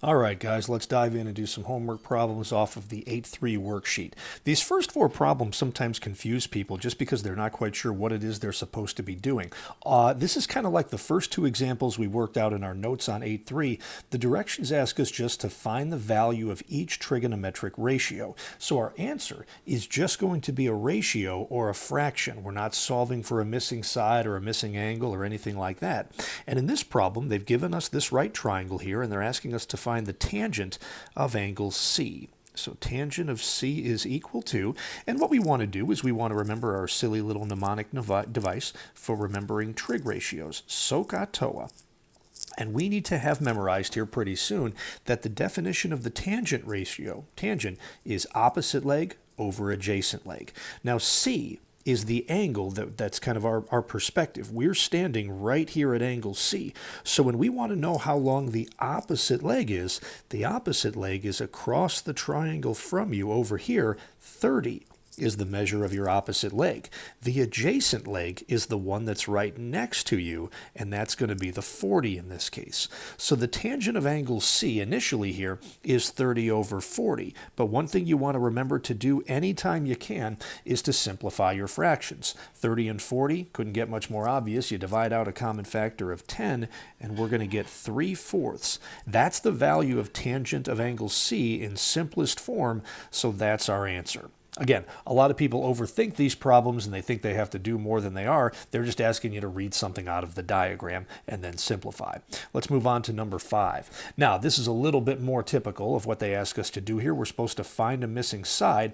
All right, guys, let's dive in and do some homework problems off of the 8-3 worksheet. These first four problems sometimes confuse people just because they're not quite sure what it is they're supposed to be doing. This is kind of like the first two examples we worked out in our notes on 8-3. The directions ask us just to find the value of each trigonometric ratio. So our answer is just going to be a ratio or a fraction. We're not solving for a missing side or a missing angle or anything like that. And in this problem, they've given us this right triangle here, and they're asking us to find the tangent of angle C. So tangent of C is equal to, and what we want to do is we want to remember our silly little mnemonic device for remembering trig ratios, SOHCAHTOA. And we need to have memorized here pretty soon that the definition of the tangent ratio, tangent, is opposite leg over adjacent leg. Now C is the angle that's kind of our perspective. We're standing right here at angle C. So when we want to know how long the opposite leg is across the triangle from you over here, 30 is the measure of your opposite leg. The adjacent leg is the one that's right next to you, and that's going to be the 40 in this case. So the tangent of angle C initially here is 30 over 40. But one thing you want to remember to do anytime you can is to simplify your fractions. 30 and 40 couldn't get much more obvious. You divide out a common factor of 10, and we're going to get 3/4. That's the value of tangent of angle C in simplest form, so that's our answer. Again, a lot of people overthink these problems and they think they have to do more than they are. They're just asking you to read something out of the diagram and then simplify. Let's move on to number 5. Now, this is a little bit more typical of what they ask us to do here. We're supposed to find a missing side.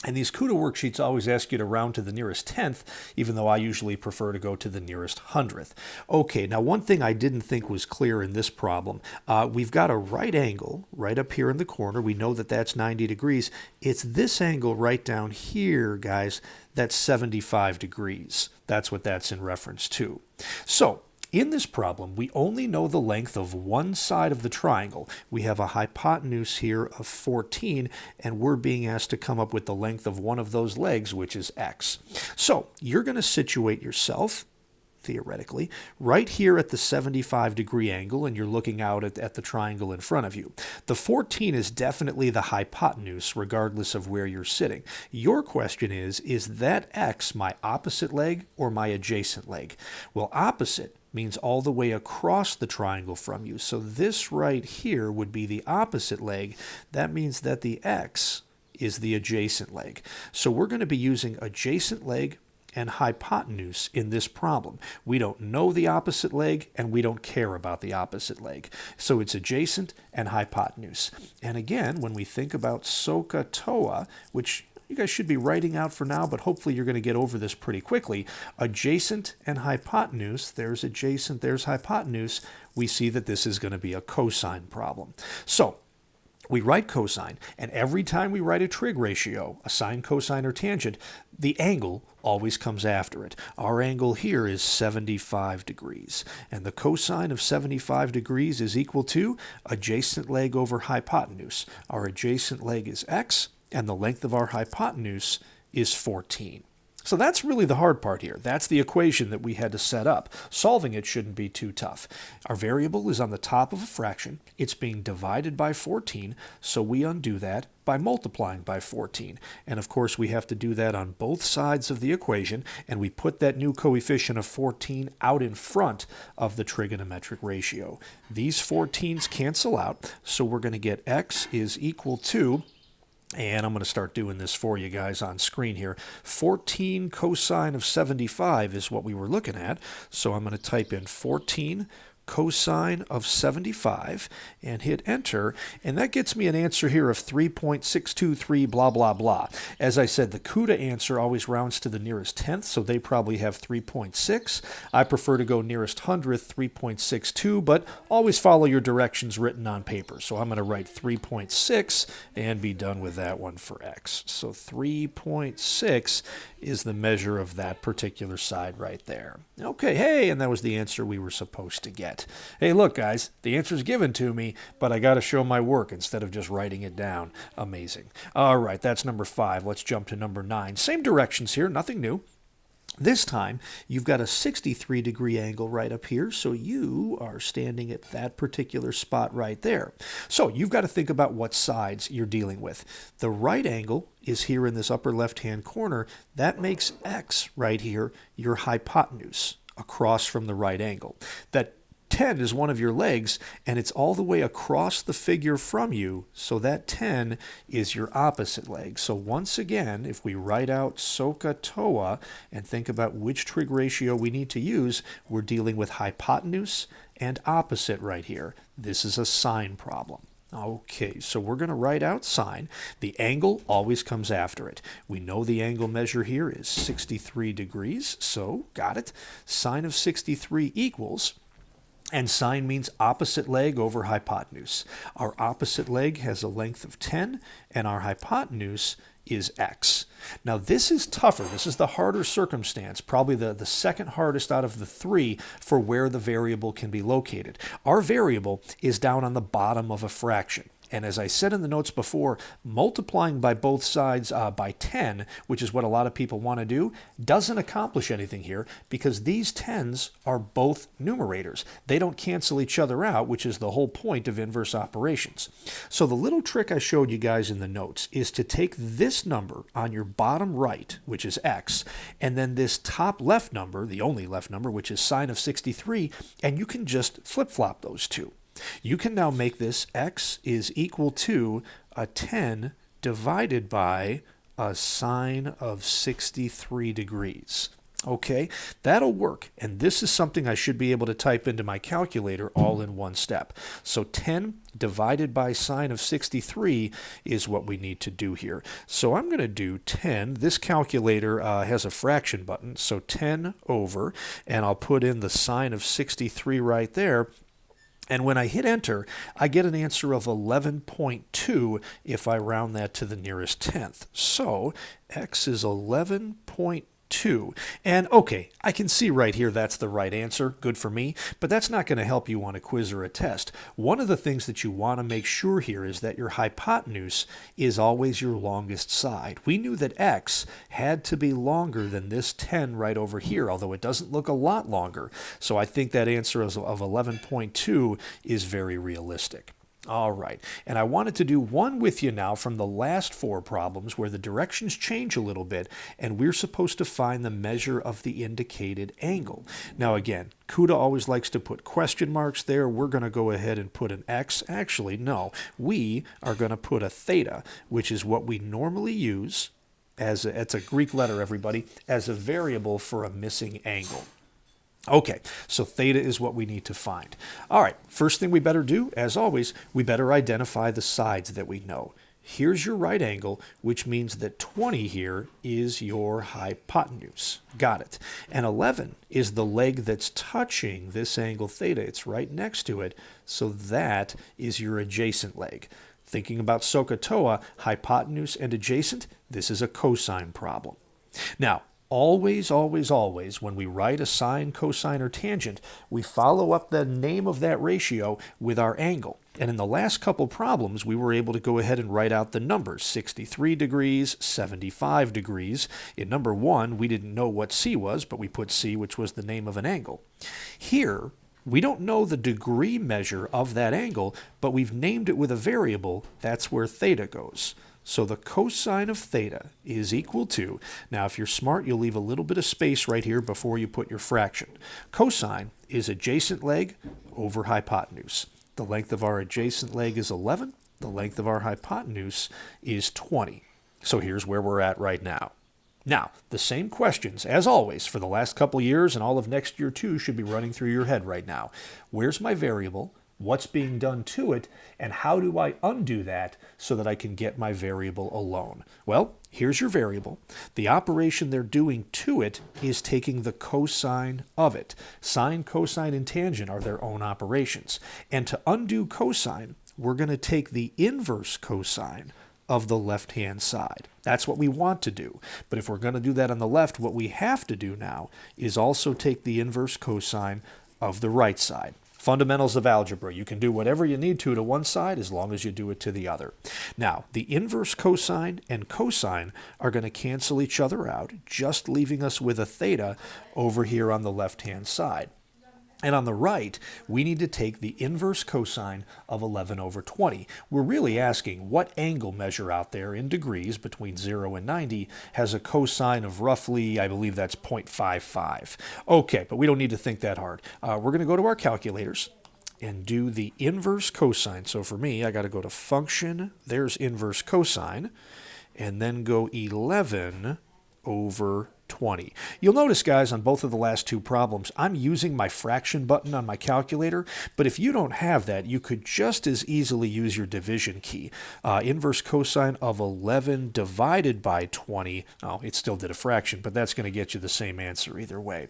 And these CUDA worksheets always ask you to round to the nearest tenth, even though I usually prefer to go to the nearest hundredth. Okay, now one thing I didn't think was clear in this problem, we've got a right angle right up here in the corner. We know that that's 90 degrees. It's this angle right down here, guys, that's 75 degrees. That's what that's in reference to. So, in this problem, we only know the length of one side of the triangle. We have a hypotenuse here of 14, and we're being asked to come up with the length of one of those legs, which is x. So you're going to situate yourself, theoretically, right here at the 75-degree angle, and you're looking out at the triangle in front of you. The 14 is definitely the hypotenuse, regardless of where you're sitting. Your question is that x my opposite leg or my adjacent leg? Well, opposite means all the way across the triangle from you. So this right here would be the opposite leg. That means that the x is the adjacent leg. So we're going to be using adjacent leg and hypotenuse in this problem. We don't know the opposite leg, and we don't care about the opposite leg. So it's adjacent and hypotenuse. And again, when we think about SOHCAHTOA, which you guys should be writing out for now, but hopefully you're going to get over this pretty quickly. Adjacent and hypotenuse, there's adjacent, there's hypotenuse. We see that this is going to be a cosine problem. So we write cosine, and every time we write a trig ratio, a sine, cosine, or tangent, the angle always comes after it. Our angle here is 75 degrees, and the cosine of 75 degrees is equal to adjacent leg over hypotenuse. Our adjacent leg is x, and the length of our hypotenuse is 14. So that's really the hard part here. That's the equation that we had to set up. Solving it shouldn't be too tough. Our variable is on the top of a fraction. It's being divided by 14, so we undo that by multiplying by 14. And of course, we have to do that on both sides of the equation, and we put that new coefficient of 14 out in front of the trigonometric ratio. These 14s cancel out, so we're going to get x is equal to, and I'm going to start doing this for you guys on screen here. 14 cosine of 75 is what we were looking at. So I'm going to type in 14 cosine of 75 and hit enter, and that gets me an answer here of 3.623 blah blah blah. As I said, the CUDA answer always rounds to the nearest tenth, so they probably have 3.6. I prefer to go nearest hundredth, 3.62, but always follow your directions written on paper. So I'm going to write 3.6 and be done with that one for x. So 3.6 is the measure of that particular side right there. Okay, hey, and that was the answer we were supposed to get. Hey, look, guys, the answer's given to me, but I got to show my work instead of just writing it down. Amazing. All right, that's number 5. Let's jump to number 9. Same directions here, nothing new. This time, you've got a 63-degree angle right up here, so you are standing at that particular spot right there. So you've got to think about what sides you're dealing with. The right angle is here in this upper left-hand corner. That makes x right here your hypotenuse across from the right angle. That 10 is one of your legs, and it's all the way across the figure from you, so that 10 is your opposite leg. So once again, if we write out SOHCAHTOA and think about which trig ratio we need to use, we're dealing with hypotenuse and opposite right here. This is a sine problem. Okay, so we're going to write out sine. The angle always comes after it. We know the angle measure here is 63 degrees, so got it. Sine of 63 equals, and sine means opposite leg over hypotenuse. Our opposite leg has a length of 10, and our hypotenuse is x. Now this is tougher. This is the harder circumstance, probably the second hardest out of the three for where the variable can be located. Our variable is down on the bottom of a fraction. And as I said in the notes before, multiplying by both sides by 10, which is what a lot of people want to do, doesn't accomplish anything here because these 10s are both numerators. They don't cancel each other out, which is the whole point of inverse operations. So the little trick I showed you guys in the notes is to take this number on your bottom right, which is x, and then this top left number, the only left number, which is sine of 63, and you can just flip-flop those two. You can now make this x is equal to a 10 divided by a sine of 63 degrees. Okay, that'll work. And this is something I should be able to type into my calculator all in one step. So 10 divided by sine of 63 is what we need to do here. So I'm going to do 10. This calculator has a fraction button, so 10 over, and I'll put in the sine of 63 right there. And when I hit enter, I get an answer of 11.2 if I round that to the nearest tenth. So x is 11.2. And okay, I can see right here that's the right answer. Good for me. But that's not going to help you on a quiz or a test. One of the things that you want to make sure here is that your hypotenuse is always your longest side. We knew that x had to be longer than this 10 right over here, although it doesn't look a lot longer. So I think that answer of 11.2 is very realistic. All right, and I wanted to do one with you now from the last four problems where the directions change a little bit, and we're supposed to find the measure of the indicated angle. Now again, Kuda always likes to put question marks there. We're going to go ahead and put an x. Actually, no, we are going to put a theta, which is what we normally use as it's a Greek letter, everybody, as a variable for a missing angle. Okay, so theta is what we need to find. All right, first thing we better do, as always, we better identify the sides that we know. Here's your right angle, which means that 20 here is your hypotenuse. Got it. And 11 is the leg that's touching this angle theta. It's right next to it, so that is your adjacent leg. Thinking about SOHCAHTOA, hypotenuse and adjacent, this is a cosine problem. Now, always, always, always, when we write a sine, cosine, or tangent, we follow up the name of that ratio with our angle. And in the last couple problems, we were able to go ahead and write out the numbers, 63 degrees, 75 degrees. In number 1, we didn't know what C was, but we put C, which was the name of an angle. Here, we don't know the degree measure of that angle, but we've named it with a variable. That's where theta goes. So the cosine of theta is equal to, now if you're smart, you'll leave a little bit of space right here before you put your fraction. Cosine is adjacent leg over hypotenuse. The length of our adjacent leg is 11. The length of our hypotenuse is 20. So here's where we're at right now. Now, the same questions, as always, for the last couple years and all of next year too, should be running through your head right now. Where's my variable? What's being done to it, and how do I undo that so that I can get my variable alone? Well, here's your variable. The operation they're doing to it is taking the cosine of it. Sine, cosine, and tangent are their own operations. And to undo cosine, we're going to take the inverse cosine of the left-hand side. That's what we want to do. But if we're going to do that on the left, what we have to do now is also take the inverse cosine of the right side. Fundamentals of algebra. You can do whatever you need to one side as long as you do it to the other. Now, the inverse cosine and cosine are going to cancel each other out, just leaving us with a theta over here on the left-hand side. And on the right, we need to take the inverse cosine of 11 over 20. We're really asking what angle measure out there in degrees between 0 and 90 has a cosine of roughly, I believe that's 0.55. Okay, but we don't need to think that hard. We're going to go to our calculators and do the inverse cosine. So for me, I got to go to function, there's inverse cosine, and then go 11 over 20. You'll notice, guys, on both of the last two problems, I'm using my fraction button on my calculator, but if you don't have that, you could just as easily use your division key. Inverse cosine of 11 divided by 20, oh, it still did a fraction, but that's going to get you the same answer either way.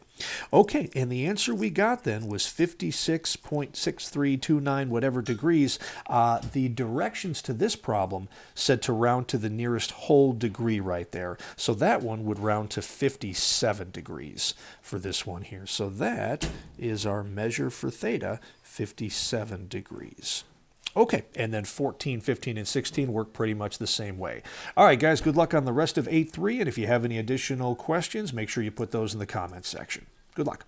Okay, and the answer we got then was 56.6329 whatever degrees. The directions to this problem said to round to the nearest whole degree right there, so that one would round to 57 degrees for this one here. So that is our measure for theta, 57 degrees. Okay, and then 14, 15, and 16 work pretty much the same way. All right, guys, good luck on the rest of 8.3, and if you have any additional questions, make sure you put those in the comments section. Good luck.